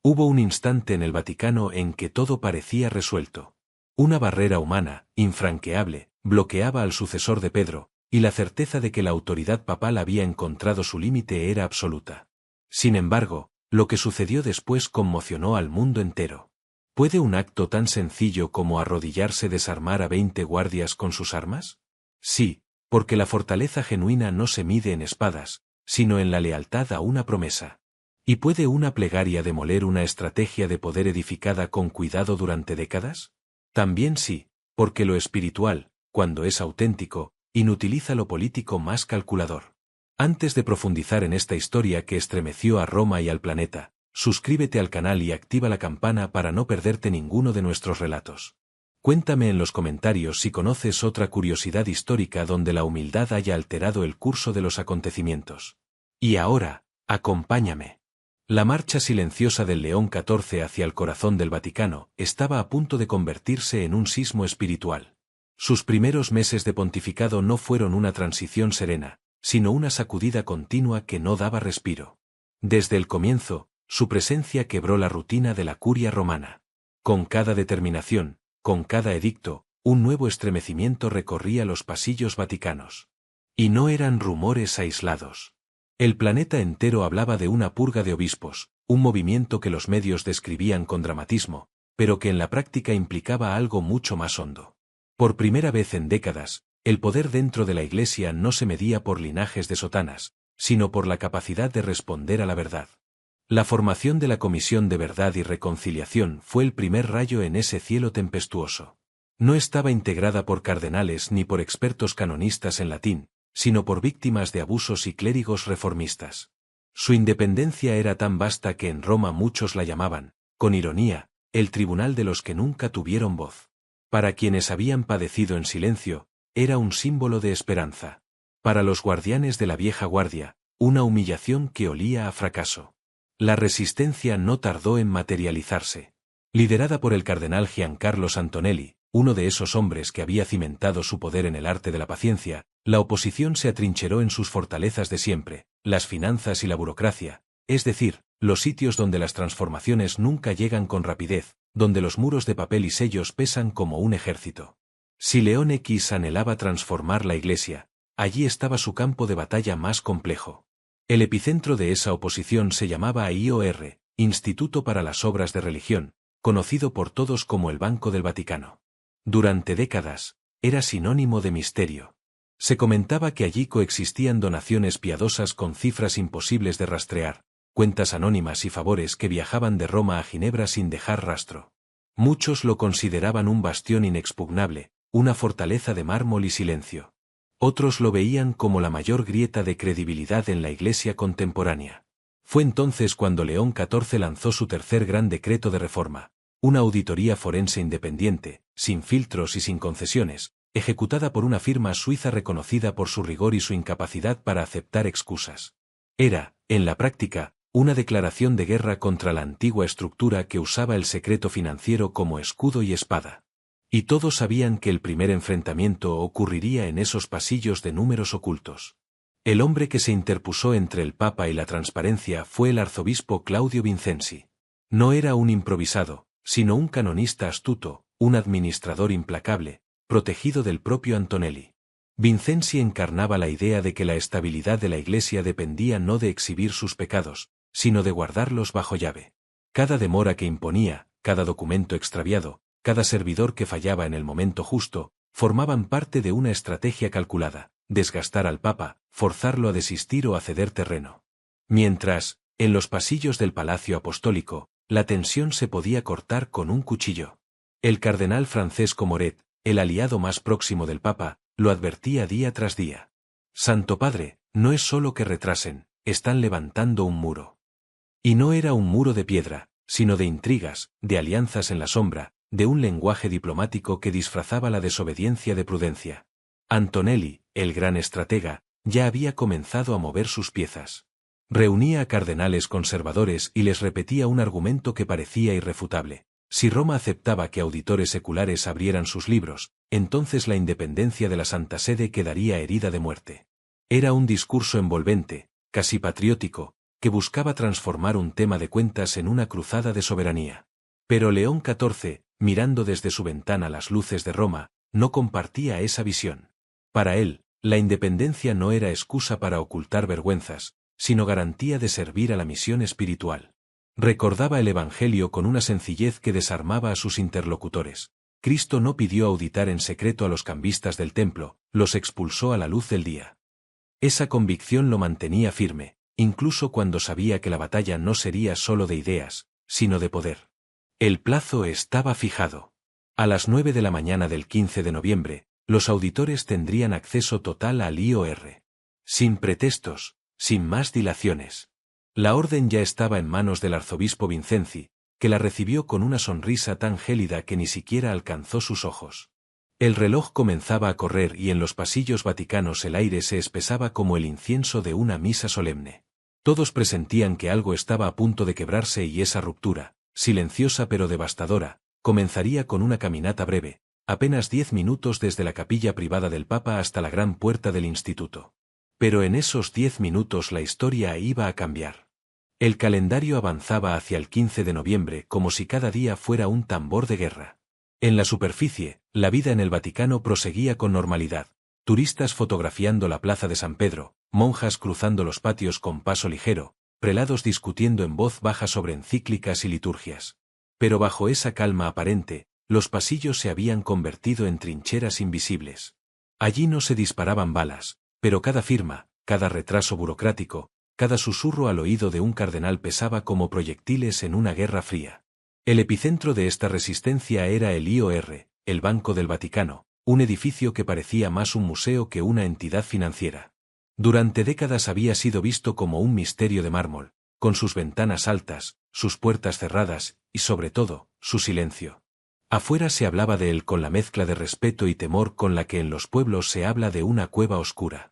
Hubo un instante en el Vaticano en que todo parecía resuelto. Una barrera humana, infranqueable, bloqueaba al sucesor de Pedro, y la certeza de que la autoridad papal había encontrado su límite era absoluta. Sin embargo, lo que sucedió después conmocionó al mundo entero. ¿Puede un acto tan sencillo como arrodillarse desarmar a 20 guardias con sus armas? Sí, porque la fortaleza genuina no se mide en espadas, sino en la lealtad a una promesa. ¿Y puede una plegaria demoler una estrategia de poder edificada con cuidado durante décadas? También sí, porque lo espiritual, cuando es auténtico, inutiliza lo político más calculador. Antes de profundizar en esta historia que estremeció a Roma y al planeta, suscríbete al canal y activa la campana para no perderte ninguno de nuestros relatos. Cuéntame en los comentarios si conoces otra curiosidad histórica donde la humildad haya alterado el curso de los acontecimientos. Y ahora, acompáñame. La marcha silenciosa del León XIV hacia el corazón del Vaticano estaba a punto de convertirse en un sismo espiritual. Sus primeros meses de pontificado no fueron una transición serena, sino una sacudida continua que no daba respiro. Desde el comienzo, su presencia quebró la rutina de la curia romana. Con cada determinación, con cada edicto, un nuevo estremecimiento recorría los pasillos vaticanos. Y no eran rumores aislados. El planeta entero hablaba de una purga de obispos, un movimiento que los medios describían con dramatismo, pero que en la práctica implicaba algo mucho más hondo. Por primera vez en décadas, el poder dentro de la Iglesia no se medía por linajes de sotanas, sino por la capacidad de responder a la verdad. La formación de la Comisión de Verdad y Reconciliación fue el primer rayo en ese cielo tempestuoso. No estaba integrada por cardenales ni por expertos canonistas en latín, sino por víctimas de abusos y clérigos reformistas. Su independencia era tan vasta que en Roma muchos la llamaban, con ironía, el tribunal de los que nunca tuvieron voz. Para quienes habían padecido en silencio, era un símbolo de esperanza. Para los guardianes de la vieja guardia, una humillación que olía a fracaso. La resistencia no tardó en materializarse. Liderada por el cardenal Giancarlo Antonelli, uno de esos hombres que había cimentado su poder en el arte de la paciencia, la oposición se atrincheró en sus fortalezas de siempre, las finanzas y la burocracia, es decir, los sitios donde las transformaciones nunca llegan con rapidez, donde los muros de papel y sellos pesan como un ejército. Si León X anhelaba transformar la Iglesia, allí estaba su campo de batalla más complejo. El epicentro de esa oposición se llamaba IOR, Instituto para las Obras de Religión, conocido por todos como el Banco del Vaticano. Durante décadas, era sinónimo de misterio. Se comentaba que allí coexistían donaciones piadosas con cifras imposibles de rastrear, cuentas anónimas y favores que viajaban de Roma a Ginebra sin dejar rastro. Muchos lo consideraban un bastión inexpugnable, una fortaleza de mármol y silencio. Otros lo veían como la mayor grieta de credibilidad en la Iglesia contemporánea. Fue entonces cuando León XIV lanzó su tercer gran decreto de reforma, una auditoría forense independiente, sin filtros y sin concesiones, ejecutada por una firma suiza reconocida por su rigor y su incapacidad para aceptar excusas. Era, en la práctica, una declaración de guerra contra la antigua estructura que usaba el secreto financiero como escudo y espada. Y todos sabían que el primer enfrentamiento ocurriría en esos pasillos de números ocultos. El hombre que se interpuso entre el Papa y la transparencia fue el arzobispo Claudio Vincenzi. No era un improvisado, sino un canonista astuto, un administrador implacable, protegido del propio Antonelli. Vincenzi encarnaba la idea de que la estabilidad de la Iglesia dependía no de exhibir sus pecados, sino de guardarlos bajo llave. Cada demora que imponía, cada documento extraviado, cada servidor que fallaba en el momento justo, formaban parte de una estrategia calculada, desgastar al Papa, forzarlo a desistir o a ceder terreno. Mientras, en los pasillos del Palacio Apostólico, la tensión se podía cortar con un cuchillo. El cardenal Francesco Moret, el aliado más próximo del Papa, lo advertía día tras día. Santo Padre, no es solo que retrasen, están levantando un muro. Y no era un muro de piedra, sino de intrigas, de alianzas en la sombra, de un lenguaje diplomático que disfrazaba la desobediencia de prudencia. Antonelli, el gran estratega, ya había comenzado a mover sus piezas. Reunía a cardenales conservadores y les repetía un argumento que parecía irrefutable. Si Roma aceptaba que auditores seculares abrieran sus libros, entonces la independencia de la Santa Sede quedaría herida de muerte. Era un discurso envolvente, casi patriótico, que buscaba transformar un tema de cuentas en una cruzada de soberanía. Pero León XIV, mirando desde su ventana las luces de Roma, no compartía esa visión. Para él, la independencia no era excusa para ocultar vergüenzas, sino garantía de servir a la misión espiritual. Recordaba el Evangelio con una sencillez que desarmaba a sus interlocutores. Cristo no pidió auditar en secreto a los cambistas del templo, los expulsó a la luz del día. Esa convicción lo mantenía firme, incluso cuando sabía que la batalla no sería solo de ideas, sino de poder. El plazo estaba fijado. A las 9 de la mañana del 15 de noviembre, los auditores tendrían acceso total al IOR. Sin pretextos, sin más dilaciones. La orden ya estaba en manos del arzobispo Vincenzi, que la recibió con una sonrisa tan gélida que ni siquiera alcanzó sus ojos. El reloj comenzaba a correr y en los pasillos vaticanos el aire se espesaba como el incienso de una misa solemne. Todos presentían que algo estaba a punto de quebrarse y esa ruptura, silenciosa pero devastadora, comenzaría con una caminata breve, apenas 10 minutos desde la capilla privada del Papa hasta la gran puerta del instituto. Pero en esos 10 minutos la historia iba a cambiar. El calendario avanzaba hacia el 15 de noviembre como si cada día fuera un tambor de guerra. En la superficie, la vida en el Vaticano proseguía con normalidad. Turistas fotografiando la plaza de San Pedro, monjas cruzando los patios con paso ligero, prelados discutiendo en voz baja sobre encíclicas y liturgias. Pero bajo esa calma aparente, los pasillos se habían convertido en trincheras invisibles. Allí no se disparaban balas, pero cada firma, cada retraso burocrático, cada susurro al oído de un cardenal pesaba como proyectiles en una guerra fría. El epicentro de esta resistencia era el IOR, el Banco del Vaticano, un edificio que parecía más un museo que una entidad financiera. Durante décadas había sido visto como un misterio de mármol, con sus ventanas altas, sus puertas cerradas, y sobre todo, su silencio. Afuera se hablaba de él con la mezcla de respeto y temor con la que en los pueblos se habla de una cueva oscura.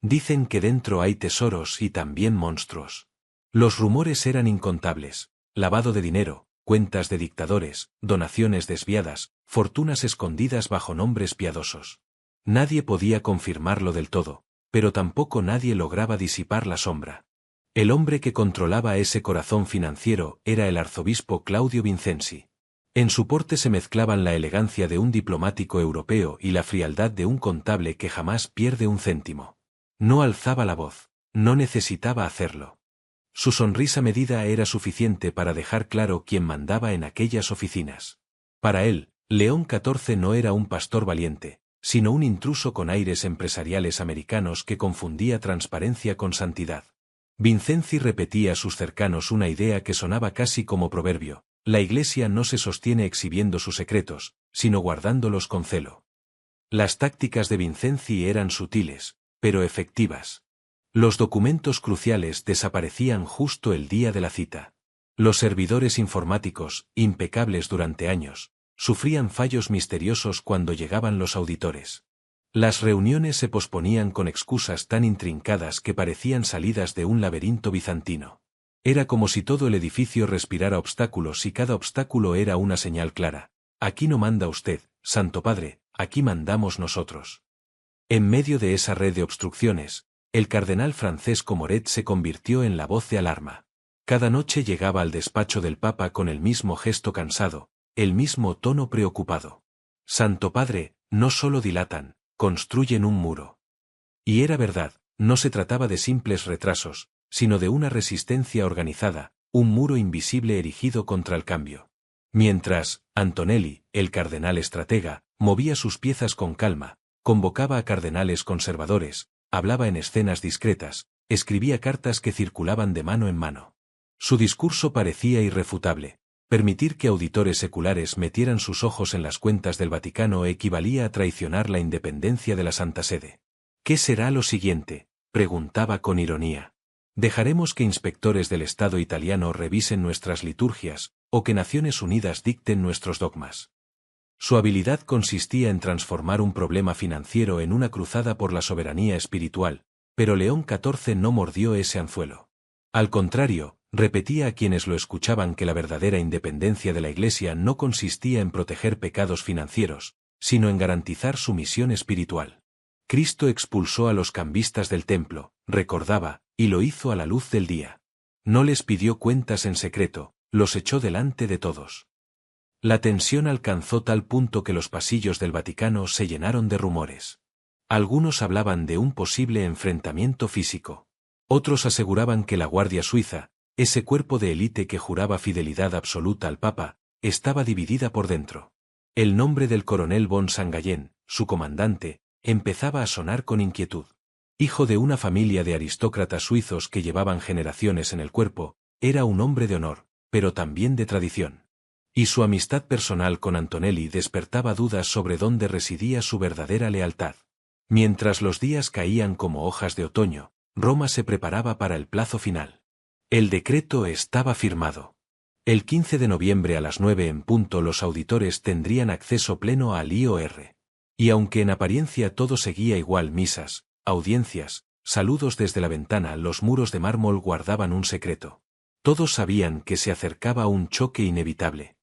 Dicen que dentro hay tesoros y también monstruos. Los rumores eran incontables: lavado de dinero, cuentas de dictadores, donaciones desviadas, fortunas escondidas bajo nombres piadosos. Nadie podía confirmarlo del todo, pero tampoco nadie lograba disipar la sombra. El hombre que controlaba ese corazón financiero era el arzobispo Claudio Vincenzi. En su porte se mezclaban la elegancia de un diplomático europeo y la frialdad de un contable que jamás pierde un céntimo. No alzaba la voz, no necesitaba hacerlo. Su sonrisa medida era suficiente para dejar claro quién mandaba en aquellas oficinas. Para él, León XIV no era un pastor valiente, sino un intruso con aires empresariales americanos que confundía transparencia con santidad. Vincenzi repetía a sus cercanos una idea que sonaba casi como proverbio: la Iglesia no se sostiene exhibiendo sus secretos, sino guardándolos con celo. Las tácticas de Vincenzi eran sutiles, pero efectivas. Los documentos cruciales desaparecían justo el día de la cita. Los servidores informáticos, impecables durante años, sufrían fallos misteriosos cuando llegaban los auditores. Las reuniones se posponían con excusas tan intrincadas que parecían salidas de un laberinto bizantino. Era como si todo el edificio respirara obstáculos y cada obstáculo era una señal clara: aquí no manda usted, Santo Padre, aquí mandamos nosotros. En medio de esa red de obstrucciones, el cardenal Francesco Moret se convirtió en la voz de alarma. Cada noche llegaba al despacho del Papa con el mismo gesto cansado, el mismo tono preocupado. Santo Padre, no solo dilatan, construyen un muro. Y era verdad, no se trataba de simples retrasos, sino de una resistencia organizada, un muro invisible erigido contra el cambio. Mientras, Antonelli, el cardenal estratega, movía sus piezas con calma, convocaba a cardenales conservadores, hablaba en escenas discretas, escribía cartas que circulaban de mano en mano. Su discurso parecía irrefutable. Permitir que auditores seculares metieran sus ojos en las cuentas del Vaticano equivalía a traicionar la independencia de la Santa Sede. ¿Qué será lo siguiente?, preguntaba con ironía. ¿Dejaremos que inspectores del Estado italiano revisen nuestras liturgias, o que Naciones Unidas dicten nuestros dogmas? Su habilidad consistía en transformar un problema financiero en una cruzada por la soberanía espiritual, pero León XIV no mordió ese anzuelo. Al contrario, repetía a quienes lo escuchaban que la verdadera independencia de la Iglesia no consistía en proteger pecados financieros, sino en garantizar su misión espiritual. Cristo expulsó a los cambistas del templo, recordaba, y lo hizo a la luz del día. No les pidió cuentas en secreto, los echó delante de todos. La tensión alcanzó tal punto que los pasillos del Vaticano se llenaron de rumores. Algunos hablaban de un posible enfrentamiento físico. Otros aseguraban que la Guardia Suiza, ese cuerpo de élite que juraba fidelidad absoluta al Papa, estaba dividida por dentro. El nombre del coronel von Sangallen, su comandante, empezaba a sonar con inquietud. Hijo de una familia de aristócratas suizos que llevaban generaciones en el cuerpo, era un hombre de honor, pero también de tradición. Y su amistad personal con Antonelli despertaba dudas sobre dónde residía su verdadera lealtad. Mientras los días caían como hojas de otoño, Roma se preparaba para el plazo final. El decreto estaba firmado. El 15 de noviembre a las 9 en punto los auditores tendrían acceso pleno al IOR. Y aunque en apariencia todo seguía igual, misas, audiencias, saludos desde la ventana, los muros de mármol guardaban un secreto. Todos sabían que se acercaba un choque inevitable.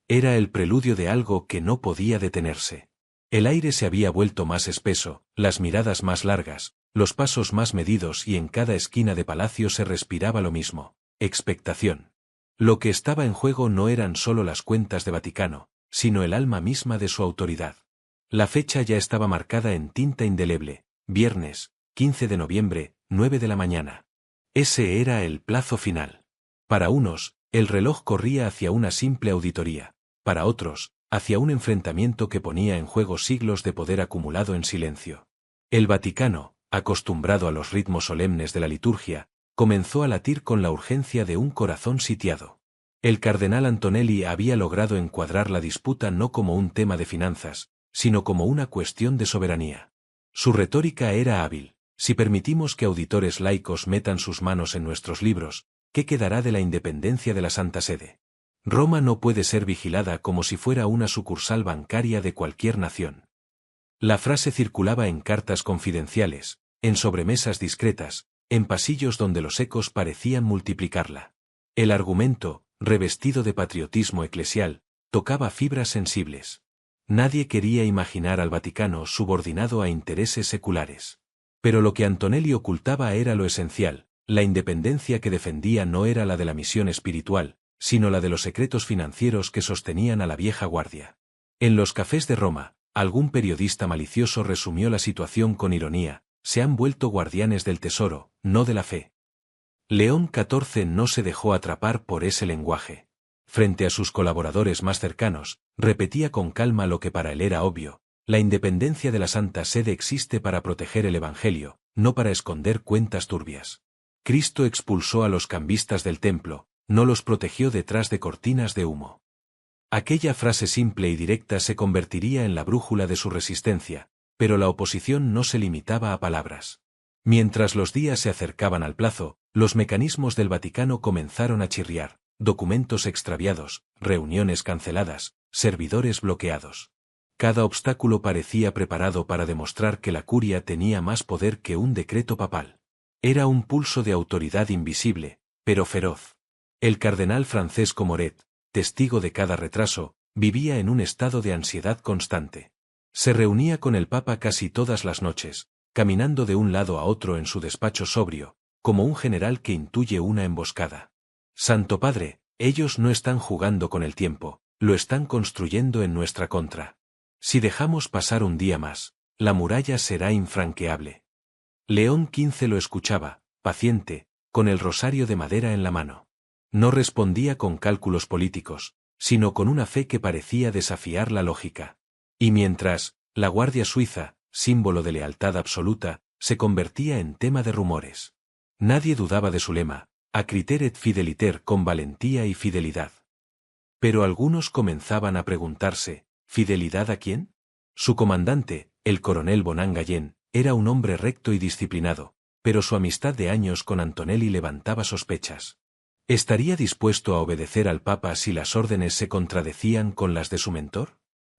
Era el preludio de algo que no podía detenerse. El aire se había vuelto más espeso, las miradas más largas, los pasos más medidos y en cada esquina de palacio se respiraba lo mismo: expectación. Lo que estaba en juego no eran solo las cuentas de Vaticano, sino el alma misma de su autoridad. La fecha ya estaba marcada en tinta indeleble: viernes, 15 de noviembre, 9 de la mañana. Ese era el plazo final. Para unos, el reloj corría hacia una simple auditoría. Para otros, hacia un enfrentamiento que ponía en juego siglos de poder acumulado en silencio. El Vaticano, acostumbrado a los ritmos solemnes de la liturgia, comenzó a latir con la urgencia de un corazón sitiado. El cardenal Antonelli había logrado encuadrar la disputa no como un tema de finanzas, sino como una cuestión de soberanía. Su retórica era hábil: si permitimos que auditores laicos metan sus manos en nuestros libros, ¿qué quedará de la independencia de la Santa Sede? Roma no puede ser vigilada como si fuera una sucursal bancaria de cualquier nación. La frase circulaba en cartas confidenciales, en sobremesas discretas, en pasillos donde los ecos parecían multiplicarla. El argumento, revestido de patriotismo eclesial, tocaba fibras sensibles. Nadie quería imaginar al Vaticano subordinado a intereses seculares. Pero lo que Antonelli ocultaba era lo esencial: la independencia que defendía no era la de la misión espiritual, sino la de los secretos financieros que sostenían a la vieja guardia. En los cafés de Roma, algún periodista malicioso resumió la situación con ironía: se han vuelto guardianes del tesoro, no de la fe. León XIV no se dejó atrapar por ese lenguaje. Frente a sus colaboradores más cercanos, repetía con calma lo que para él era obvio: la independencia de la Santa Sede existe para proteger el Evangelio, no para esconder cuentas turbias. Cristo expulsó a los cambistas del templo, no los protegió detrás de cortinas de humo. Aquella frase simple y directa se convertiría en la brújula de su resistencia, pero la oposición no se limitaba a palabras. Mientras los días se acercaban al plazo, los mecanismos del Vaticano comenzaron a chirriar: documentos extraviados, reuniones canceladas, servidores bloqueados. Cada obstáculo parecía preparado para demostrar que la curia tenía más poder que un decreto papal. Era un pulso de autoridad invisible, pero feroz. El cardenal Francesco Moret, testigo de cada retraso, vivía en un estado de ansiedad constante. Se reunía con el Papa casi todas las noches, caminando de un lado a otro en su despacho sobrio, como un general que intuye una emboscada. Santo Padre, ellos no están jugando con el tiempo, lo están construyendo en nuestra contra. Si dejamos pasar un día más, la muralla será infranqueable. León XV lo escuchaba, paciente, con el rosario de madera en la mano. No respondía con cálculos políticos, sino con una fe que parecía desafiar la lógica. Y mientras, la Guardia Suiza, símbolo de lealtad absoluta, se convertía en tema de rumores. Nadie dudaba de su lema: Acriter et fideliter, con valentía y fidelidad. Pero algunos comenzaban a preguntarse: ¿fidelidad a quién? Su comandante, el coronel von Sangallen, era un hombre recto y disciplinado, pero su amistad de años con Antonelli levantaba sospechas. ¿Estaría dispuesto a obedecer al Papa si las órdenes se contradecían con las de su mentor?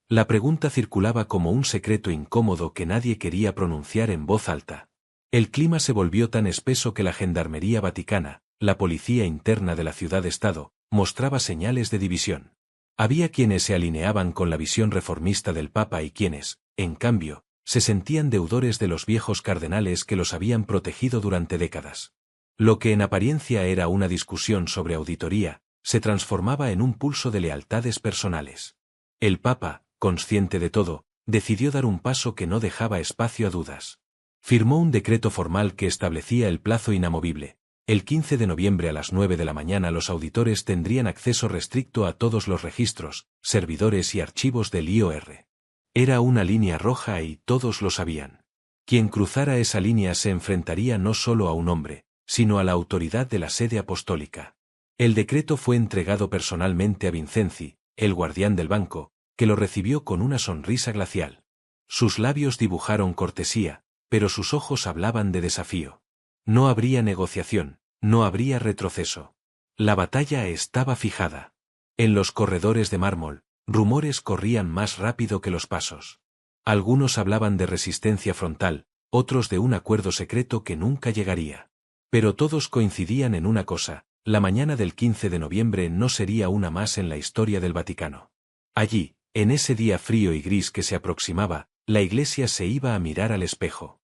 La pregunta circulaba como un secreto incómodo que nadie quería pronunciar en voz alta. El clima se volvió tan espeso que la gendarmería vaticana, la policía interna de la ciudad-estado, mostraba señales de división. Había quienes se alineaban con la visión reformista del Papa y quienes, en cambio, se sentían deudores de los viejos cardenales que los habían protegido durante décadas. Lo que en apariencia era una discusión sobre auditoría, se transformaba en un pulso de lealtades personales. El Papa, consciente de todo, decidió dar un paso que no dejaba espacio a dudas. Firmó un decreto formal que establecía el plazo inamovible. El 15 de noviembre a las 9 de la mañana los auditores tendrían acceso restricto a todos los registros, servidores y archivos del IOR. Era una línea roja y todos lo sabían. Quien cruzara esa línea se enfrentaría no solo a un hombre, sino a la autoridad de la sede apostólica. El decreto fue entregado personalmente a Vincenzi, el guardián del banco, que lo recibió con una sonrisa glacial. Sus labios dibujaron cortesía, pero sus ojos hablaban de desafío. No habría negociación, no habría retroceso. La batalla estaba fijada. En los corredores de mármol, rumores corrían más rápido que los pasos. Algunos hablaban de resistencia frontal, otros de un acuerdo secreto que nunca llegaría. Pero todos coincidían en una cosa: la mañana del 15 de noviembre no sería una más en la historia del Vaticano. Allí, en ese día frío y gris que se aproximaba, la Iglesia se iba a mirar al espejo.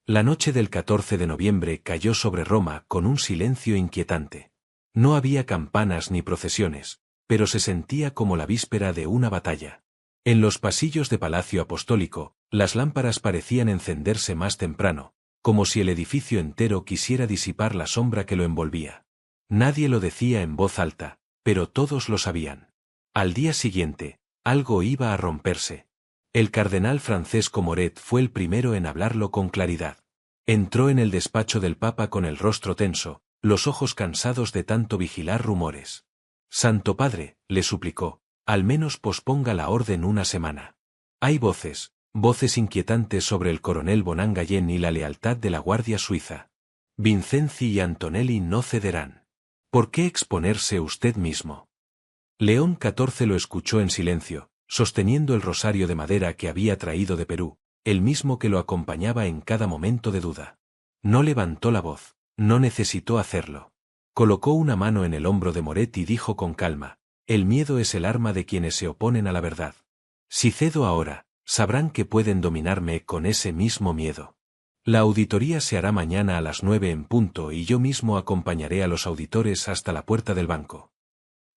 La noche del 14 de noviembre cayó sobre Roma con un silencio inquietante. No había campanas ni procesiones, pero se sentía como la víspera de una batalla. En los pasillos de Palacio Apostólico, las lámparas parecían encenderse más temprano, como si el edificio entero quisiera disipar la sombra que lo envolvía. Nadie lo decía en voz alta, pero todos lo sabían. Al día siguiente, algo iba a romperse. El cardenal Francesco Moret fue el primero en hablarlo con claridad. Entró en el despacho del Papa con el rostro tenso, los ojos cansados de tanto vigilar rumores. Santo Padre, le suplicó, al menos posponga la orden una semana. Hay voces inquietantes sobre el coronel Bonan Gallén y la lealtad de la Guardia Suiza. Vincenzi y Antonelli no cederán. ¿Por qué exponerse usted mismo? León XIV lo escuchó en silencio, sosteniendo el rosario de madera que había traído de Perú, el mismo que lo acompañaba en cada momento de duda. No levantó la voz, no necesitó hacerlo. Colocó una mano en el hombro de Moret y dijo con calma: el miedo es el arma de quienes se oponen a la verdad. Si cedo ahora, sabrán que pueden dominarme con ese mismo miedo. La auditoría se hará mañana a las 9 en punto y yo mismo acompañaré a los auditores hasta la puerta del banco.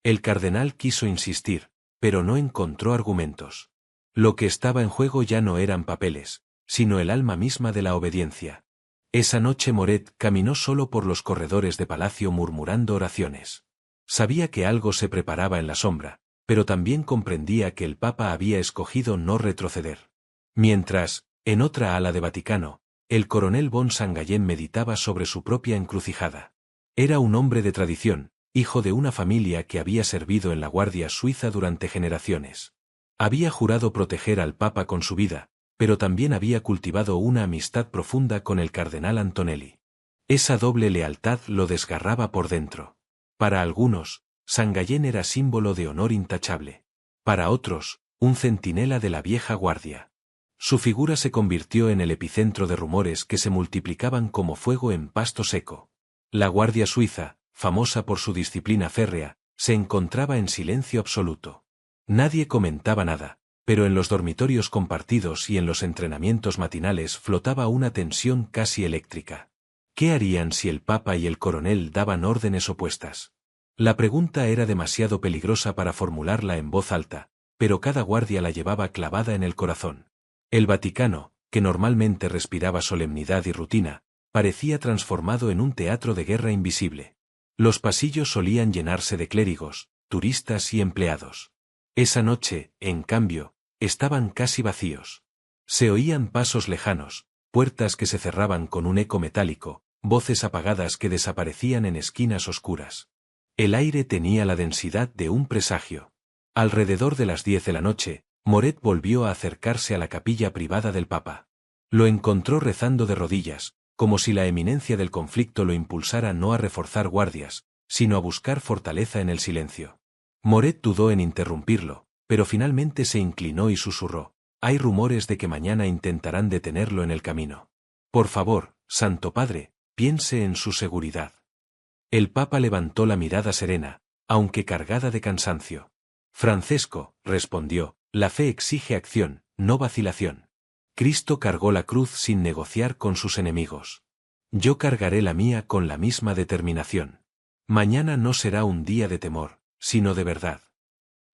El cardenal quiso insistir, pero no encontró argumentos. Lo que estaba en juego ya no eran papeles, sino el alma misma de la obediencia. Esa noche Moret caminó solo por los corredores de palacio murmurando oraciones. Sabía que algo se preparaba en la sombra, pero también comprendía que el Papa había escogido no retroceder. Mientras, en otra ala de Vaticano, el coronel von Sangallén meditaba sobre su propia encrucijada. Era un hombre de tradición, hijo de una familia que había servido en la Guardia Suiza durante generaciones. Había jurado proteger al Papa con su vida, pero también había cultivado una amistad profunda con el cardenal Antonelli. Esa doble lealtad lo desgarraba por dentro. Para algunos, Sangallén era símbolo de honor intachable. Para otros, un centinela de la vieja guardia. Su figura se convirtió en el epicentro de rumores que se multiplicaban como fuego en pasto seco. La Guardia Suiza, famosa por su disciplina férrea, se encontraba en silencio absoluto. Nadie comentaba nada, pero en los dormitorios compartidos y en los entrenamientos matinales flotaba una tensión casi eléctrica. ¿Qué harían si el Papa y el coronel daban órdenes opuestas? La pregunta era demasiado peligrosa para formularla en voz alta, pero cada guardia la llevaba clavada en el corazón. El Vaticano, que normalmente respiraba solemnidad y rutina, parecía transformado en un teatro de guerra invisible. Los pasillos solían llenarse de clérigos, turistas y empleados. Esa noche, en cambio, estaban casi vacíos. Se oían pasos lejanos, puertas que se cerraban con un eco metálico, voces apagadas que desaparecían en esquinas oscuras. El aire tenía la densidad de un presagio. Alrededor de las 10 de la noche, Moret volvió a acercarse a la capilla privada del Papa. Lo encontró rezando de rodillas, como si la eminencia del conflicto lo impulsara no a reforzar guardias, sino a buscar fortaleza en el silencio. Moret dudó en interrumpirlo, pero finalmente se inclinó y susurró: hay rumores de que mañana intentarán detenerlo en el camino. Por favor, Santo Padre, piense en su seguridad. El Papa levantó la mirada serena, aunque cargada de cansancio. Francesco, respondió, la fe exige acción, no vacilación. Cristo cargó la cruz sin negociar con sus enemigos. Yo cargaré la mía con la misma determinación. Mañana no será un día de temor, sino de verdad.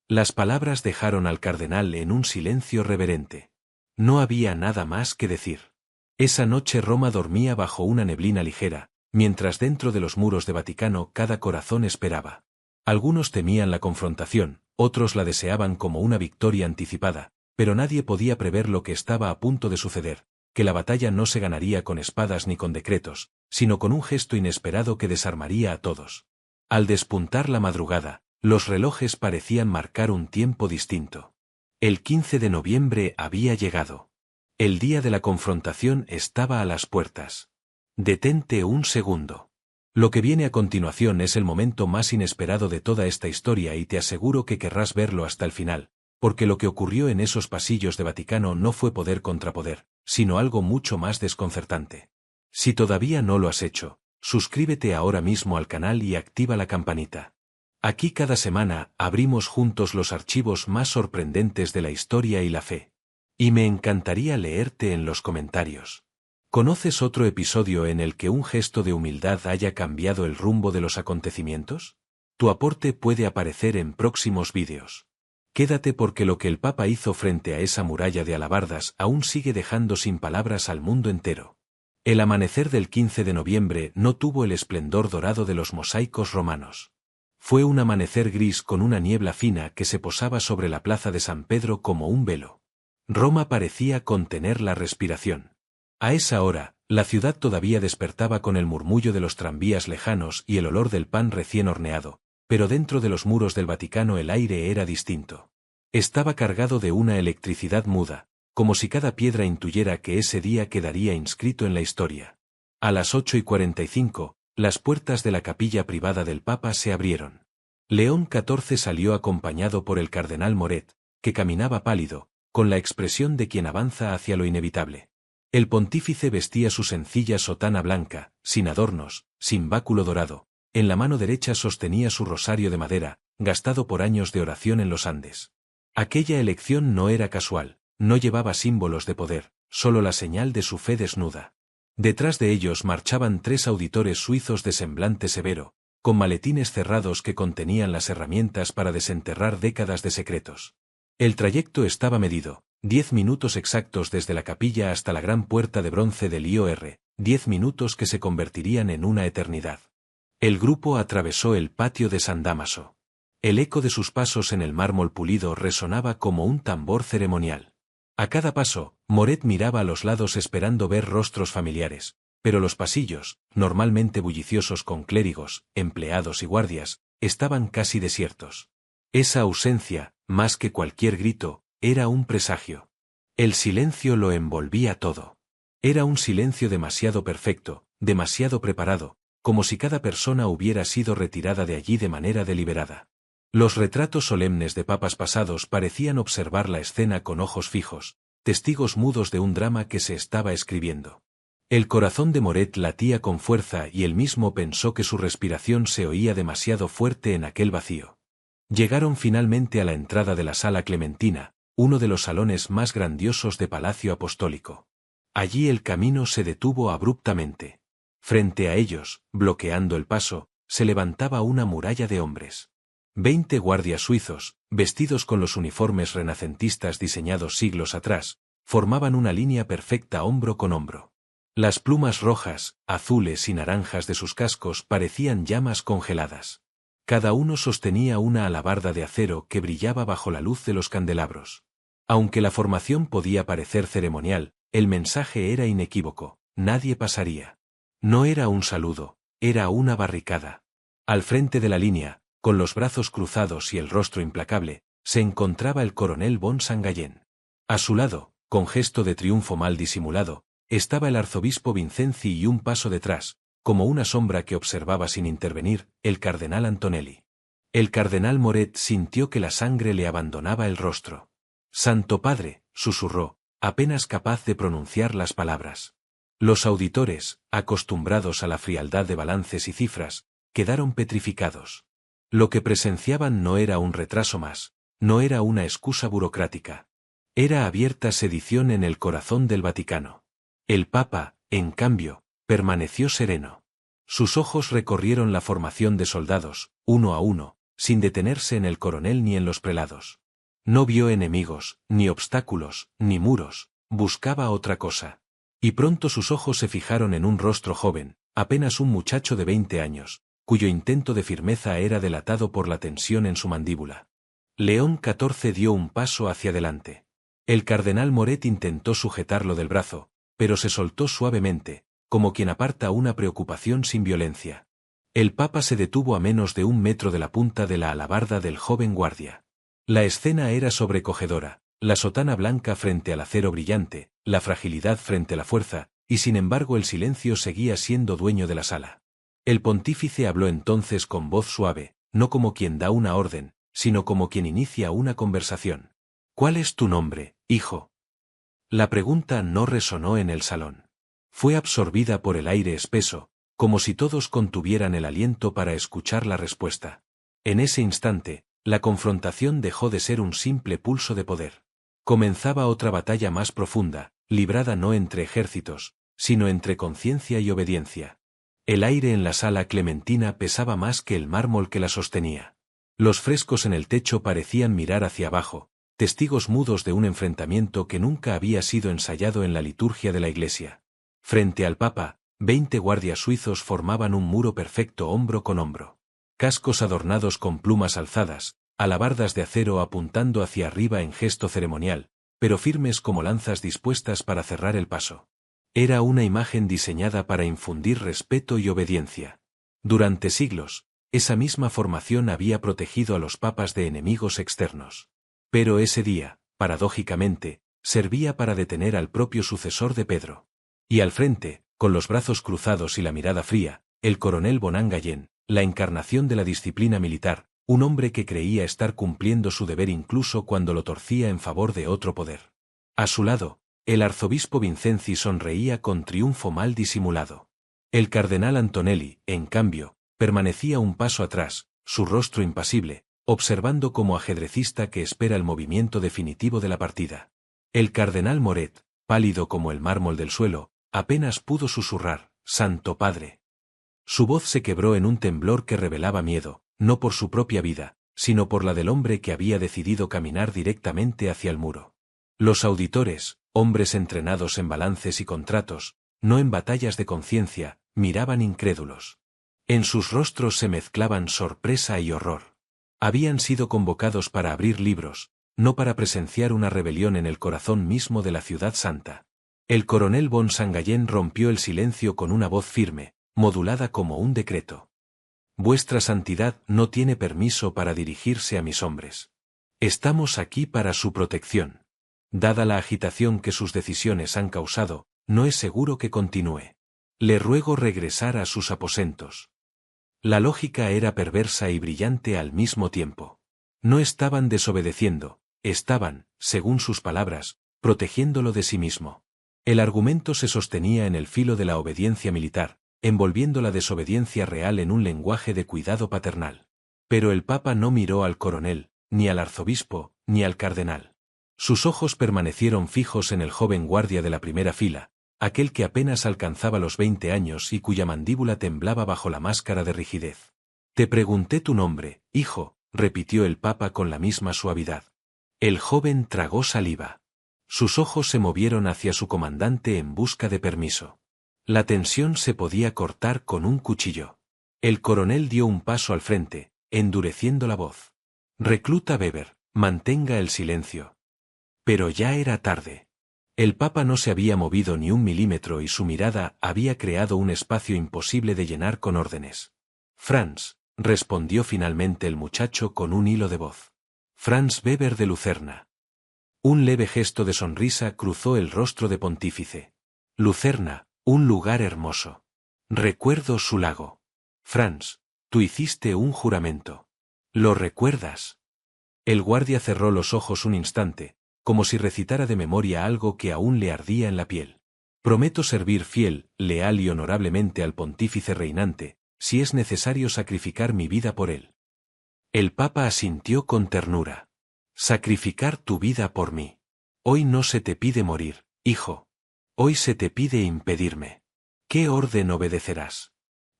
Las palabras dejaron al cardenal en un silencio reverente. No había nada más que decir. Esa noche Roma dormía bajo una neblina ligera, mientras dentro de los muros de Vaticano cada corazón esperaba. Algunos temían la confrontación, otros la deseaban como una victoria anticipada, pero nadie podía prever lo que estaba a punto de suceder, que la batalla no se ganaría con espadas ni con decretos, sino con un gesto inesperado que desarmaría a todos. Al despuntar la madrugada, los relojes parecían marcar un tiempo distinto. El 15 de noviembre había llegado. El día de la confrontación estaba a las puertas. Detente un segundo. Lo que viene a continuación es el momento más inesperado de toda esta historia y te aseguro que querrás verlo hasta el final, porque lo que ocurrió en esos pasillos de Vaticano no fue poder contra poder, sino algo mucho más desconcertante. Si todavía no lo has hecho, suscríbete ahora mismo al canal y activa la campanita. Aquí cada semana abrimos juntos los archivos más sorprendentes de la historia y la fe. Y me encantaría leerte en los comentarios. ¿Conoces otro episodio en el que un gesto de humildad haya cambiado el rumbo de los acontecimientos? Tu aporte puede aparecer en próximos vídeos. Quédate porque lo que el Papa hizo frente a esa muralla de alabardas aún sigue dejando sin palabras al mundo entero. El amanecer del 15 de noviembre no tuvo el esplendor dorado de los mosaicos romanos. Fue un amanecer gris con una niebla fina que se posaba sobre la plaza de San Pedro como un velo. Roma parecía contener la respiración. A esa hora, la ciudad todavía despertaba con el murmullo de los tranvías lejanos y el olor del pan recién horneado, pero dentro de los muros del Vaticano el aire era distinto. Estaba cargado de una electricidad muda, como si cada piedra intuyera que ese día quedaría inscrito en la historia. A las 8:45, las puertas de la capilla privada del Papa se abrieron. León XIV salió acompañado por el cardenal Moret, que caminaba pálido, con la expresión de quien avanza hacia lo inevitable. El pontífice vestía su sencilla sotana blanca, sin adornos, sin báculo dorado. En la mano derecha sostenía su rosario de madera, gastado por años de oración en los Andes. Aquella elección no era casual, no llevaba símbolos de poder, solo la señal de su fe desnuda. Detrás de ellos marchaban 3 auditores suizos de semblante severo, con maletines cerrados que contenían las herramientas para desenterrar décadas de secretos. El trayecto estaba medido, 10 minutos exactos desde la capilla hasta la gran puerta de bronce del IOR, 10 minutos que se convertirían en una eternidad. El grupo atravesó el patio de San Dámaso. El eco de sus pasos en el mármol pulido resonaba como un tambor ceremonial. A cada paso, Moret miraba a los lados esperando ver rostros familiares, pero los pasillos, normalmente bulliciosos con clérigos, empleados y guardias, estaban casi desiertos. Esa ausencia, más que cualquier grito, era un presagio. El silencio lo envolvía todo. Era un silencio demasiado perfecto, demasiado preparado, como si cada persona hubiera sido retirada de allí de manera deliberada. Los retratos solemnes de papas pasados parecían observar la escena con ojos fijos, testigos mudos de un drama que se estaba escribiendo. El corazón de Moret latía con fuerza y él mismo pensó que su respiración se oía demasiado fuerte en aquel vacío. Llegaron finalmente a la entrada de la Sala Clementina, uno de los salones más grandiosos de Palacio Apostólico. Allí el camino se detuvo abruptamente. Frente a ellos, bloqueando el paso, se levantaba una muralla de hombres. 20 guardias suizos, vestidos con los uniformes renacentistas diseñados siglos atrás, formaban una línea perfecta hombro con hombro. Las plumas rojas, azules y naranjas de sus cascos parecían llamas congeladas. Cada uno sostenía una alabarda de acero que brillaba bajo la luz de los candelabros. Aunque la formación podía parecer ceremonial, el mensaje era inequívoco: nadie pasaría. No era un saludo, era una barricada. Al frente de la línea, con los brazos cruzados y el rostro implacable, se encontraba el coronel von Sangallen. A su lado, con gesto de triunfo mal disimulado, estaba el arzobispo Vincenzi y un paso detrás, como una sombra que observaba sin intervenir, el cardenal Antonelli. El cardenal Moret sintió que la sangre le abandonaba el rostro. «Santo Padre», susurró, apenas capaz de pronunciar las palabras. Los auditores, acostumbrados a la frialdad de balances y cifras, quedaron petrificados. Lo que presenciaban no era un retraso más, no era una excusa burocrática. Era abierta sedición en el corazón del Vaticano. El Papa, en cambio, permaneció sereno. Sus ojos recorrieron la formación de soldados, uno a uno, sin detenerse en el coronel ni en los prelados. No vio enemigos, ni obstáculos, ni muros, buscaba otra cosa. Y pronto sus ojos se fijaron en un rostro joven, apenas un muchacho de 20 años, cuyo intento de firmeza era delatado por la tensión en su mandíbula. León XIV dio un paso hacia adelante. El cardenal Moret intentó sujetarlo del brazo, pero se soltó suavemente, como quien aparta una preocupación sin violencia. El papa se detuvo a menos de 1 metro de la punta de la alabarda del joven guardia. La escena era sobrecogedora, la sotana blanca frente al acero brillante, la fragilidad frente a la fuerza, y sin embargo el silencio seguía siendo dueño de la sala. El pontífice habló entonces con voz suave, no como quien da una orden, sino como quien inicia una conversación. ¿Cuál es tu nombre, hijo? La pregunta no resonó en el salón. Fue absorbida por el aire espeso, como si todos contuvieran el aliento para escuchar la respuesta. En ese instante, la confrontación dejó de ser un simple pulso de poder. Comenzaba otra batalla más profunda, librada no entre ejércitos, sino entre conciencia y obediencia. El aire en la sala clementina pesaba más que el mármol que la sostenía. Los frescos en el techo parecían mirar hacia abajo, testigos mudos de un enfrentamiento que nunca había sido ensayado en la liturgia de la Iglesia. Frente al Papa, 20 guardias suizos formaban un muro perfecto hombro con hombro. Cascos adornados con plumas alzadas, alabardas de acero apuntando hacia arriba en gesto ceremonial, pero firmes como lanzas dispuestas para cerrar el paso. Era una imagen diseñada para infundir respeto y obediencia. Durante siglos, esa misma formación había protegido a los papas de enemigos externos. Pero ese día, paradójicamente, servía para detener al propio sucesor de Pedro. Y al frente, con los brazos cruzados y la mirada fría, el coronel Bonan Gallén, la encarnación de la disciplina militar, un hombre que creía estar cumpliendo su deber incluso cuando lo torcía en favor de otro poder. A su lado, el arzobispo Vincenzi sonreía con triunfo mal disimulado. El cardenal Antonelli, en cambio, permanecía un paso atrás, su rostro impasible, observando como ajedrecista que espera el movimiento definitivo de la partida. El cardenal Moret, pálido como el mármol del suelo, apenas pudo susurrar, «Santo Padre». Su voz se quebró en un temblor que revelaba miedo, no por su propia vida, sino por la del hombre que había decidido caminar directamente hacia el muro. Los auditores, hombres entrenados en balances y contratos, no en batallas de conciencia, miraban incrédulos. En sus rostros se mezclaban sorpresa y horror. Habían sido convocados para abrir libros, no para presenciar una rebelión en el corazón mismo de la ciudad santa. El coronel von Sangallen rompió el silencio con una voz firme, modulada como un decreto. Vuestra Santidad no tiene permiso para dirigirse a mis hombres. Estamos aquí para su protección. Dada la agitación que sus decisiones han causado, no es seguro que continúe. Le ruego regresar a sus aposentos. La lógica era perversa y brillante al mismo tiempo. No estaban desobedeciendo, estaban, según sus palabras, protegiéndolo de sí mismo. El argumento se sostenía en el filo de la obediencia militar, envolviendo la desobediencia real en un lenguaje de cuidado paternal. Pero el Papa no miró al coronel, ni al arzobispo, ni al cardenal. Sus ojos permanecieron fijos en el joven guardia de la primera fila, aquel que apenas alcanzaba los 20 años y cuya mandíbula temblaba bajo la máscara de rigidez. «Te pregunté tu nombre, hijo», repitió el Papa con la misma suavidad. El joven tragó saliva. Sus ojos se movieron hacia su comandante en busca de permiso. La tensión se podía cortar con un cuchillo. El coronel dio un paso al frente, endureciendo la voz. «Recluta Weber, mantenga el silencio». Pero ya era tarde. El Papa no se había movido ni 1 milímetro y su mirada había creado un espacio imposible de llenar con órdenes. «Franz», respondió finalmente el muchacho con un hilo de voz. «Franz Weber de Lucerna». Un leve gesto de sonrisa cruzó el rostro de pontífice. «Lucerna, un lugar hermoso. Recuerdo su lago. Franz, tú hiciste un juramento. ¿Lo recuerdas?» El guardia cerró los ojos un instante, como si recitara de memoria algo que aún le ardía en la piel. «Prometo servir fiel, leal y honorablemente al pontífice reinante, si es necesario sacrificar mi vida por él». El Papa asintió con ternura. «Sacrificar tu vida por mí. Hoy no se te pide morir, hijo. Hoy se te pide impedirme». ¿Qué orden obedecerás?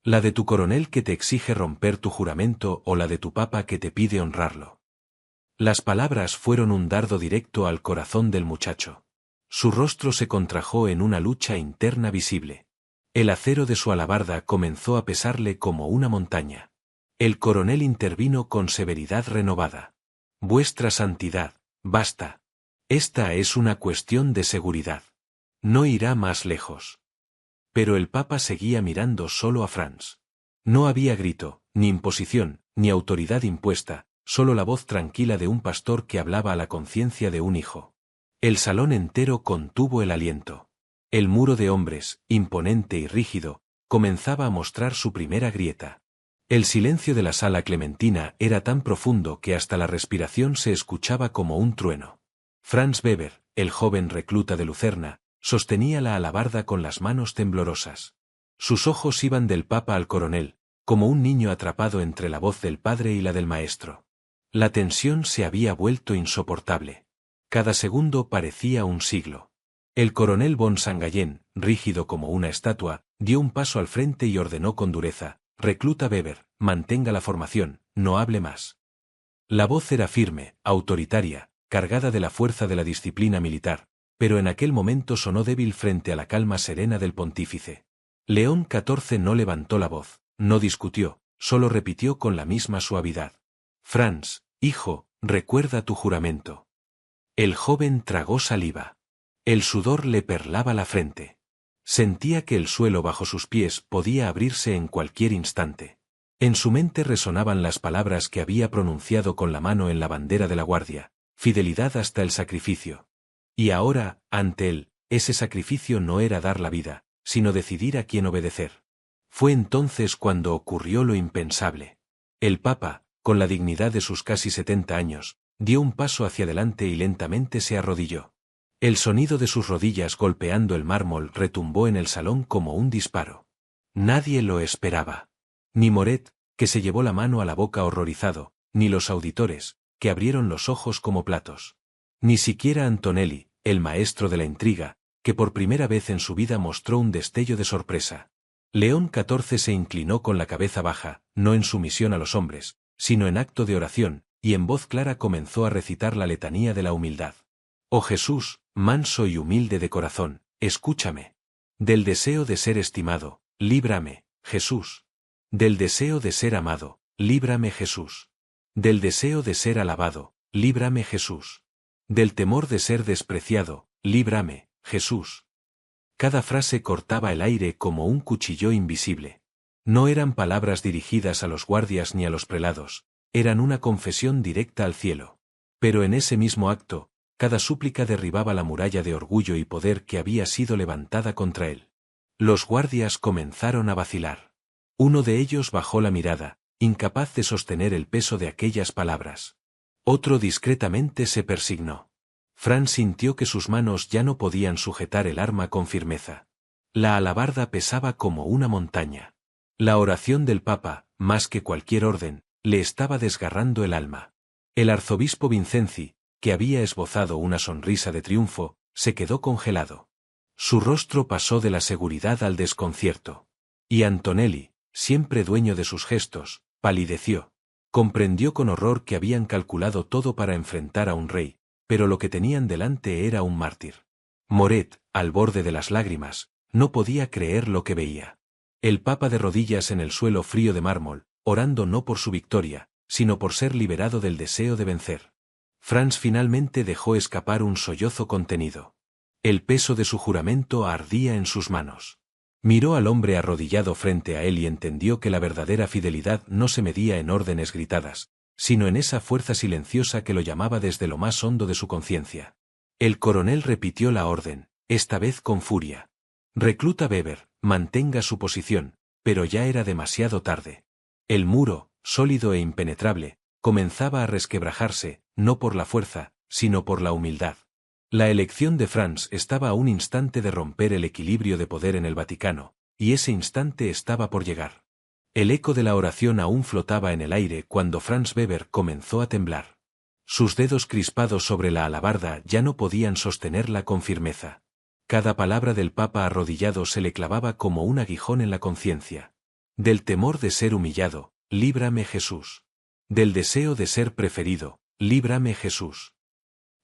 ¿La de tu coronel que te exige romper tu juramento o la de tu papa que te pide honrarlo? Las palabras fueron un dardo directo al corazón del muchacho. Su rostro se contrajo en una lucha interna visible. El acero de su alabarda comenzó a pesarle como una montaña. El coronel intervino con severidad renovada. Vuestra Santidad, basta. Esta es una cuestión de seguridad. No irá más lejos. Pero el papa seguía mirando solo a Franz. No había grito, ni imposición, ni autoridad impuesta, solo la voz tranquila de un pastor que hablaba a la conciencia de un hijo. El salón entero contuvo el aliento. El muro de hombres, imponente y rígido, comenzaba a mostrar su primera grieta. El silencio de la sala clementina era tan profundo que hasta la respiración se escuchaba como un trueno. Franz Weber, el joven recluta de Lucerna, sostenía la alabarda con las manos temblorosas. Sus ojos iban del papa al coronel, como un niño atrapado entre la voz del padre y la del maestro. La tensión se había vuelto insoportable. Cada segundo parecía un siglo. El coronel von Sangallen, rígido como una estatua, dio un paso al frente y ordenó con dureza: «Recluta Weber, mantenga la formación, no hable más». La voz era firme, autoritaria, cargada de la fuerza de la disciplina militar, pero en aquel momento sonó débil frente a la calma serena del pontífice. León XIV no levantó la voz, no discutió, solo repitió con la misma suavidad: «Franz, hijo, recuerda tu juramento». El joven tragó saliva. El sudor le perlaba la frente. Sentía que el suelo bajo sus pies podía abrirse en cualquier instante. En su mente resonaban las palabras que había pronunciado con la mano en la bandera de la guardia: fidelidad hasta el sacrificio. Y ahora, ante él, ese sacrificio no era dar la vida, sino decidir a quién obedecer. Fue entonces cuando ocurrió lo impensable. El Papa, con la dignidad de sus casi 70 años, dio un paso hacia adelante y lentamente se arrodilló. El sonido de sus rodillas golpeando el mármol retumbó en el salón como un disparo. Nadie lo esperaba. Ni Moret, que se llevó la mano a la boca horrorizado, ni los auditores, que abrieron los ojos como platos. Ni siquiera Antonelli, el maestro de la intriga, que por primera vez en su vida mostró un destello de sorpresa. León XIV se inclinó con la cabeza baja, no en sumisión a los hombres, sino en acto de oración, y en voz clara comenzó a recitar la letanía de la humildad. «Oh Jesús, manso y humilde de corazón, escúchame. Del deseo de ser estimado, líbrame, Jesús. Del deseo de ser amado, líbrame, Jesús. Del deseo de ser alabado, líbrame, Jesús. Del temor de ser despreciado, líbrame, Jesús». Cada frase cortaba el aire como un cuchillo invisible. No eran palabras dirigidas a los guardias ni a los prelados, eran una confesión directa al cielo. Pero en ese mismo acto, cada súplica derribaba la muralla de orgullo y poder que había sido levantada contra él. Los guardias comenzaron a vacilar. Uno de ellos bajó la mirada, incapaz de sostener el peso de aquellas palabras. Otro discretamente se persignó. Franz sintió que sus manos ya no podían sujetar el arma con firmeza. La alabarda pesaba como una montaña. La oración del Papa, más que cualquier orden, le estaba desgarrando el alma. El arzobispo Vincenzi, que había esbozado una sonrisa de triunfo, se quedó congelado. Su rostro pasó de la seguridad al desconcierto. Y Antonelli, siempre dueño de sus gestos, palideció. Comprendió con horror que habían calculado todo para enfrentar a un rey, pero lo que tenían delante era un mártir. Moret, al borde de las lágrimas, no podía creer lo que veía. El Papa de rodillas en el suelo frío de mármol, orando no por su victoria, sino por ser liberado del deseo de vencer. Franz finalmente dejó escapar un sollozo contenido. El peso de su juramento ardía en sus manos. Miró al hombre arrodillado frente a él y entendió que la verdadera fidelidad no se medía en órdenes gritadas, sino en esa fuerza silenciosa que lo llamaba desde lo más hondo de su conciencia. El coronel repitió la orden, esta vez con furia. «Recluta Weber, mantenga su posición», pero ya era demasiado tarde. El muro, sólido e impenetrable, comenzaba a resquebrajarse, no por la fuerza, sino por la humildad. La elección de Franz estaba a un instante de romper el equilibrio de poder en el Vaticano, y ese instante estaba por llegar. El eco de la oración aún flotaba en el aire cuando Franz Weber comenzó a temblar. Sus dedos crispados sobre la alabarda ya no podían sostenerla con firmeza. Cada palabra del Papa arrodillado se le clavaba como un aguijón en la conciencia. Del temor de ser humillado, líbrame Jesús. Del deseo de ser preferido, líbrame Jesús.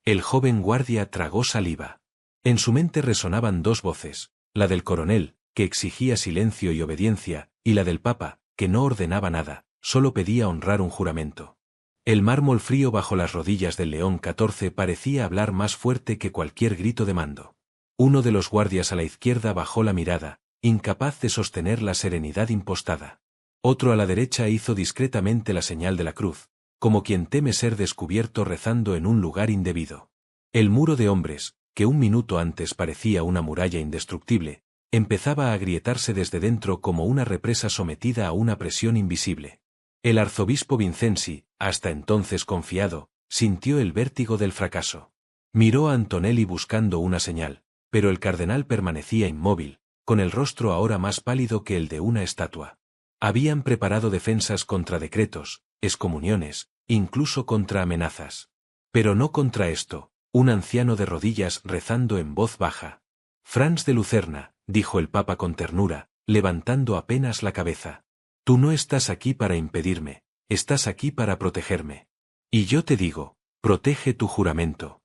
El joven guardia tragó saliva. En su mente resonaban dos voces, la del coronel, que exigía silencio y obediencia, y la del Papa, que no ordenaba nada, solo pedía honrar un juramento. El mármol frío bajo las rodillas del León XIV parecía hablar más fuerte que cualquier grito de mando. Uno de los guardias a la izquierda bajó la mirada, incapaz de sostener la serenidad impostada. Otro a la derecha hizo discretamente la señal de la cruz, como quien teme ser descubierto rezando en un lugar indebido. El muro de hombres, que un minuto antes parecía una muralla indestructible, empezaba a agrietarse desde dentro como una represa sometida a una presión invisible. El arzobispo Vincenzi, hasta entonces confiado, sintió el vértigo del fracaso. Miró a Antonelli buscando una señal, pero el cardenal permanecía inmóvil, con el rostro ahora más pálido que el de una estatua. Habían preparado defensas contra decretos, excomuniones, incluso contra amenazas. Pero no contra esto, un anciano de rodillas rezando en voz baja. Franz de Lucerna, dijo el Papa con ternura, levantando apenas la cabeza. Tú no estás aquí para impedirme, estás aquí para protegerme. Y yo te digo, protege tu juramento.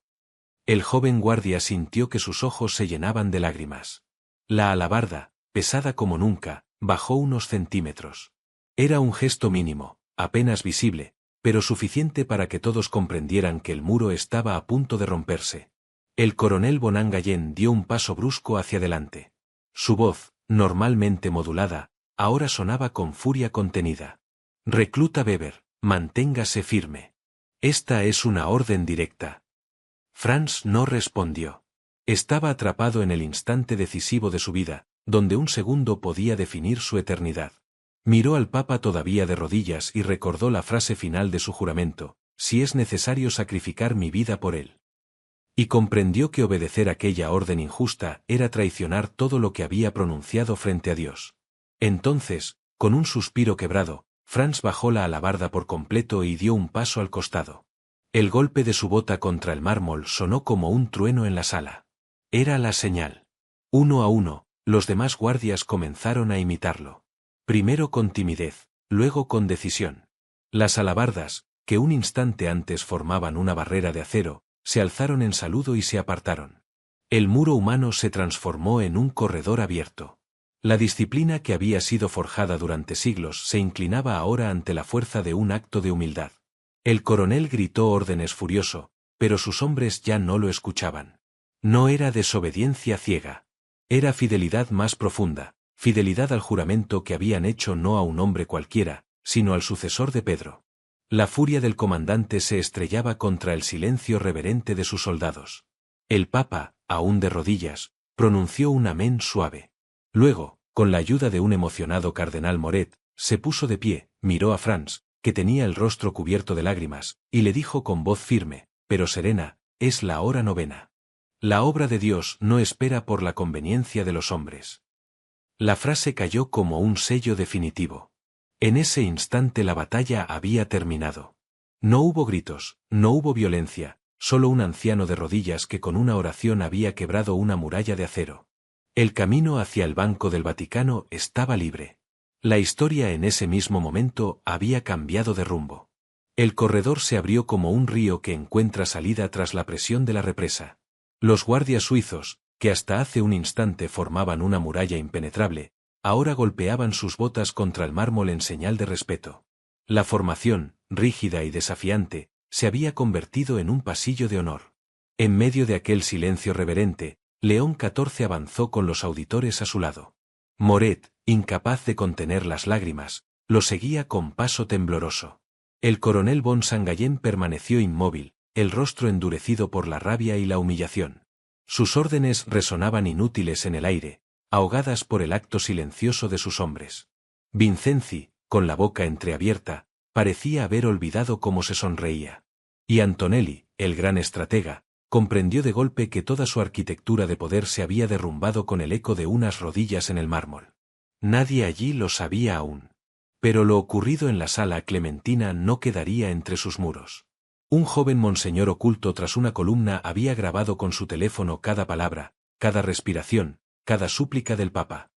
El joven guardia sintió que sus ojos se llenaban de lágrimas. La alabarda, pesada como nunca, bajó unos centímetros. Era un gesto mínimo, apenas visible, pero suficiente para que todos comprendieran que el muro estaba a punto de romperse. El coronel Bourgoin dio un paso brusco hacia adelante. Su voz, normalmente modulada, ahora sonaba con furia contenida. Recluta Weber, manténgase firme. Esta es una orden directa. Franz no respondió. Estaba atrapado en el instante decisivo de su vida, donde un segundo podía definir su eternidad. Miró al Papa todavía de rodillas y recordó la frase final de su juramento, si es necesario sacrificar mi vida por él. Y comprendió que obedecer aquella orden injusta era traicionar todo lo que había pronunciado frente a Dios. Entonces, con un suspiro quebrado, Franz bajó la alabarda por completo y dio un paso al costado. El golpe de su bota contra el mármol sonó como un trueno en la sala. Era la señal. Uno a uno, los demás guardias comenzaron a imitarlo. Primero con timidez, luego con decisión. Las alabardas, que un instante antes formaban una barrera de acero, se alzaron en saludo y se apartaron. El muro humano se transformó en un corredor abierto. La disciplina que había sido forjada durante siglos se inclinaba ahora ante la fuerza de un acto de humildad. El coronel gritó órdenes furioso, pero sus hombres ya no lo escuchaban. No era desobediencia ciega. Era fidelidad más profunda, fidelidad al juramento que habían hecho no a un hombre cualquiera, sino al sucesor de Pedro. La furia del comandante se estrellaba contra el silencio reverente de sus soldados. El Papa, aún de rodillas, pronunció un amén suave. Luego, con la ayuda de un emocionado cardenal Moret, se puso de pie, miró a Franz, que tenía el rostro cubierto de lágrimas, y le dijo con voz firme, pero serena, es la hora novena. La obra de Dios no espera por la conveniencia de los hombres. La frase cayó como un sello definitivo. En ese instante la batalla había terminado. No hubo gritos, no hubo violencia, solo un anciano de rodillas que con una oración había quebrado una muralla de acero. El camino hacia el Banco del Vaticano estaba libre. La historia en ese mismo momento había cambiado de rumbo. El corredor se abrió como un río que encuentra salida tras la presión de la represa. Los guardias suizos, que hasta hace un instante formaban una muralla impenetrable, ahora golpeaban sus botas contra el mármol en señal de respeto. La formación, rígida y desafiante, se había convertido en un pasillo de honor. En medio de aquel silencio reverente, León XIV avanzó con los auditores a su lado. Moret, incapaz de contener las lágrimas, lo seguía con paso tembloroso. El coronel von Sangallen permaneció inmóvil, el rostro endurecido por la rabia y la humillación. Sus órdenes resonaban inútiles en el aire, ahogadas por el acto silencioso de sus hombres. Vincenzi, con la boca entreabierta, parecía haber olvidado cómo se sonreía. Y Antonelli, el gran estratega, comprendió de golpe que toda su arquitectura de poder se había derrumbado con el eco de unas rodillas en el mármol. Nadie allí lo sabía aún. Pero lo ocurrido en la sala clementina no quedaría entre sus muros. Un joven monseñor oculto tras una columna había grabado con su teléfono cada palabra, cada respiración, cada súplica del Papa.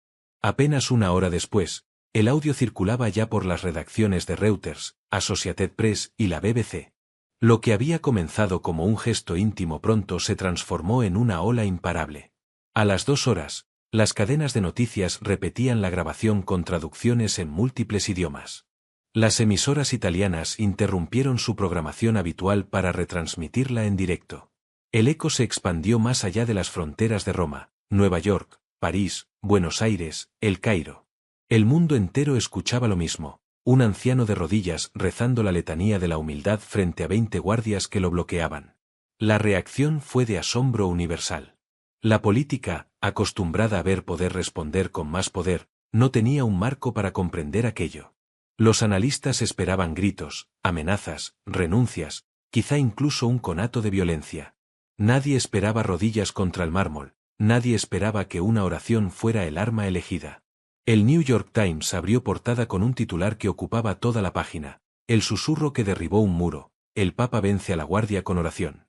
Apenas una hora después, el audio circulaba ya por las redacciones de Reuters, Associated Press y la BBC. Lo que había comenzado como un gesto íntimo pronto se transformó en una ola imparable. A las 2 horas, las cadenas de noticias repetían la grabación con traducciones en múltiples idiomas. Las emisoras italianas interrumpieron su programación habitual para retransmitirla en directo. El eco se expandió más allá de las fronteras de Roma, Nueva York, París, Buenos Aires, El Cairo. El mundo entero escuchaba lo mismo, un anciano de rodillas rezando la letanía de la humildad frente a 20 guardias que lo bloqueaban. La reacción fue de asombro universal. La política, acostumbrada a ver poder responder con más poder, no tenía un marco para comprender aquello. Los analistas esperaban gritos, amenazas, renuncias, quizá incluso un conato de violencia. Nadie esperaba rodillas contra el mármol, nadie esperaba que una oración fuera el arma elegida. El New York Times abrió portada con un titular que ocupaba toda la página: el susurro que derribó un muro, el Papa vence a la guardia con oración.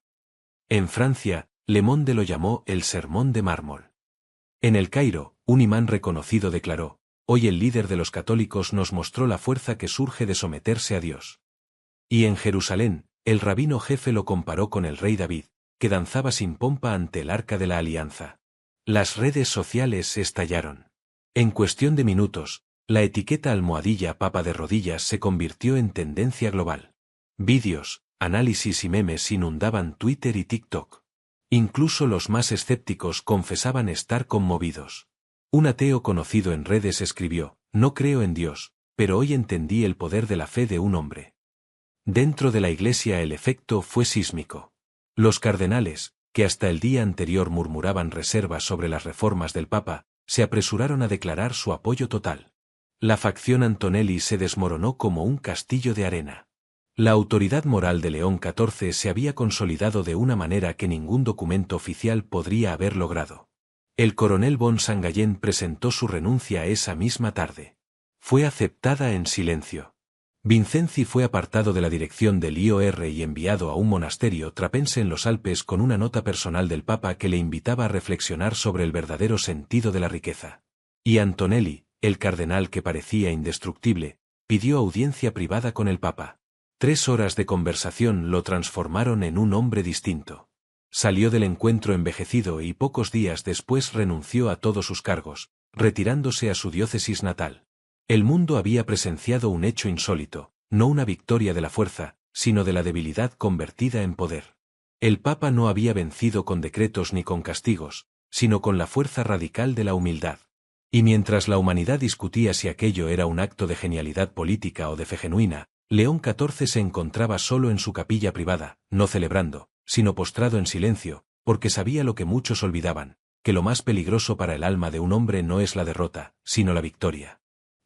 En Francia, Le Monde lo llamó el sermón de mármol. En El Cairo, un imán reconocido declaró: hoy el líder de los católicos nos mostró la fuerza que surge de someterse a Dios. Y en Jerusalén, el rabino jefe lo comparó con el rey David, que danzaba sin pompa ante el arca de la alianza. Las redes sociales estallaron. En cuestión de minutos, la etiqueta almohadilla Papa de rodillas se convirtió en tendencia global. Vídeos, análisis y memes inundaban Twitter y TikTok. Incluso los más escépticos confesaban estar conmovidos. Un ateo conocido en redes escribió: no creo en Dios, pero hoy entendí el poder de la fe de un hombre. Dentro de la Iglesia el efecto fue sísmico. Los cardenales, que hasta el día anterior murmuraban reservas sobre las reformas del Papa, se apresuraron a declarar su apoyo total. La facción Antonelli se desmoronó como un castillo de arena. La autoridad moral de León XIV se había consolidado de una manera que ningún documento oficial podría haber logrado. El coronel von Sangallen presentó su renuncia esa misma tarde. Fue aceptada en silencio. Vincenzi fue apartado de la dirección del IOR y enviado a un monasterio trapense en los Alpes con una nota personal del Papa que le invitaba a reflexionar sobre el verdadero sentido de la riqueza. Y Antonelli, el cardenal que parecía indestructible, pidió audiencia privada con el Papa. 3 horas de conversación lo transformaron en un hombre distinto. Salió del encuentro envejecido y pocos días después renunció a todos sus cargos, retirándose a su diócesis natal. El mundo había presenciado un hecho insólito, no una victoria de la fuerza, sino de la debilidad convertida en poder. El Papa no había vencido con decretos ni con castigos, sino con la fuerza radical de la humildad. Y mientras la humanidad discutía si aquello era un acto de genialidad política o de fe genuina, León XIV se encontraba solo en su capilla privada, no celebrando, sino postrado en silencio, porque sabía lo que muchos olvidaban, que lo más peligroso para el alma de un hombre no es la derrota, sino la victoria.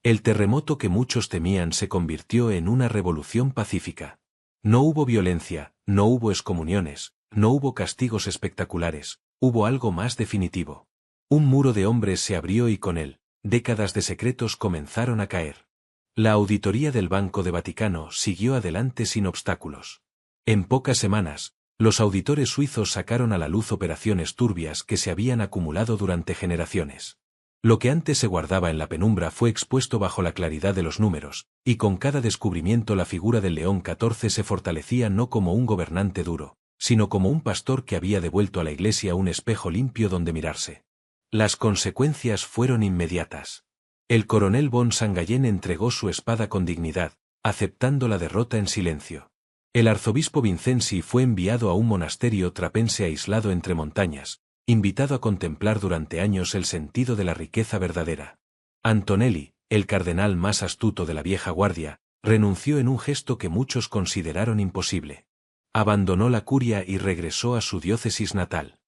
El terremoto que muchos temían se convirtió en una revolución pacífica. No hubo violencia, no hubo excomuniones, no hubo castigos espectaculares, hubo algo más definitivo. Un muro de hombres se abrió y con él, décadas de secretos comenzaron a caer. La auditoría del Banco de Vaticano siguió adelante sin obstáculos. En pocas semanas, los auditores suizos sacaron a la luz operaciones turbias que se habían acumulado durante generaciones. Lo que antes se guardaba en la penumbra fue expuesto bajo la claridad de los números, y con cada descubrimiento la figura del León XIV se fortalecía no como un gobernante duro, sino como un pastor que había devuelto a la Iglesia un espejo limpio donde mirarse. Las consecuencias fueron inmediatas. El coronel von Sangallen entregó su espada con dignidad, aceptando la derrota en silencio. El arzobispo Vincenzi fue enviado a un monasterio trapense aislado entre montañas, invitado a contemplar durante años el sentido de la riqueza verdadera. Antonelli, el cardenal más astuto de la vieja guardia, renunció en un gesto que muchos consideraron imposible. Abandonó la curia y regresó a su diócesis natal.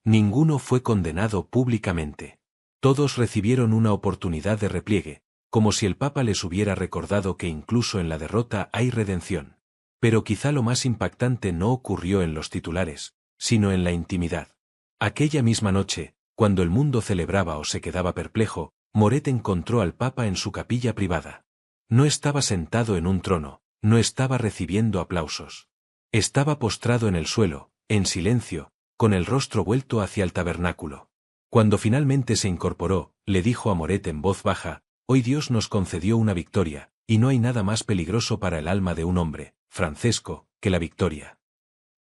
Ninguno fue condenado públicamente. Todos recibieron una oportunidad de repliegue, como si el Papa les hubiera recordado que incluso en la derrota hay redención. Pero quizá lo más impactante no ocurrió en los titulares, sino en la intimidad. Aquella misma noche, cuando el mundo celebraba o se quedaba perplejo, Moret encontró al Papa en su capilla privada. No estaba sentado en un trono, no estaba recibiendo aplausos. Estaba postrado en el suelo, en silencio, con el rostro vuelto hacia el tabernáculo. Cuando finalmente se incorporó, le dijo a Moret en voz baja: «Hoy Dios nos concedió una victoria, y no hay nada más peligroso para el alma de un hombre, Francesco, que la victoria».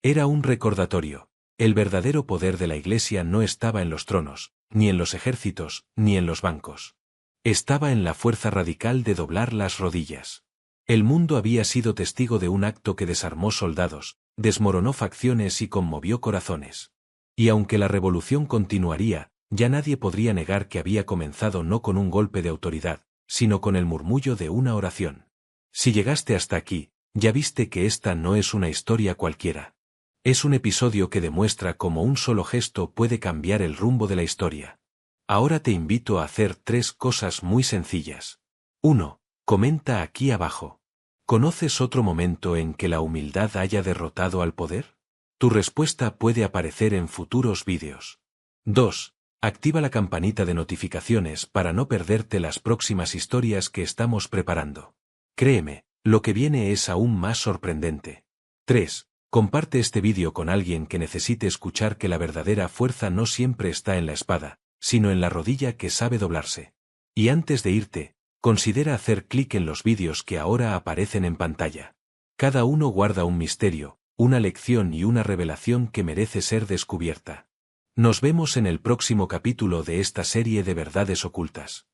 Era un recordatorio. El verdadero poder de la Iglesia no estaba en los tronos, ni en los ejércitos, ni en los bancos. Estaba en la fuerza radical de doblar las rodillas. El mundo había sido testigo de un acto que desarmó soldados, desmoronó facciones y conmovió corazones. Y aunque la revolución continuaría, ya nadie podría negar que había comenzado no con un golpe de autoridad, sino con el murmullo de una oración. Si llegaste hasta aquí, ya viste que esta no es una historia cualquiera. Es un episodio que demuestra cómo un solo gesto puede cambiar el rumbo de la historia. Ahora te invito a hacer 3 cosas muy sencillas. 1. Comenta aquí abajo. ¿Conoces otro momento en que la humildad haya derrotado al poder? Tu respuesta puede aparecer en futuros vídeos. 2. Activa la campanita de notificaciones para no perderte las próximas historias que estamos preparando. Créeme, lo que viene es aún más sorprendente. 3. Comparte este vídeo con alguien que necesite escuchar que la verdadera fuerza no siempre está en la espada, sino en la rodilla que sabe doblarse. Y antes de irte, considera hacer clic en los vídeos que ahora aparecen en pantalla. Cada uno guarda un misterio, una lección y una revelación que merece ser descubierta. Nos vemos en el próximo capítulo de esta serie de verdades ocultas.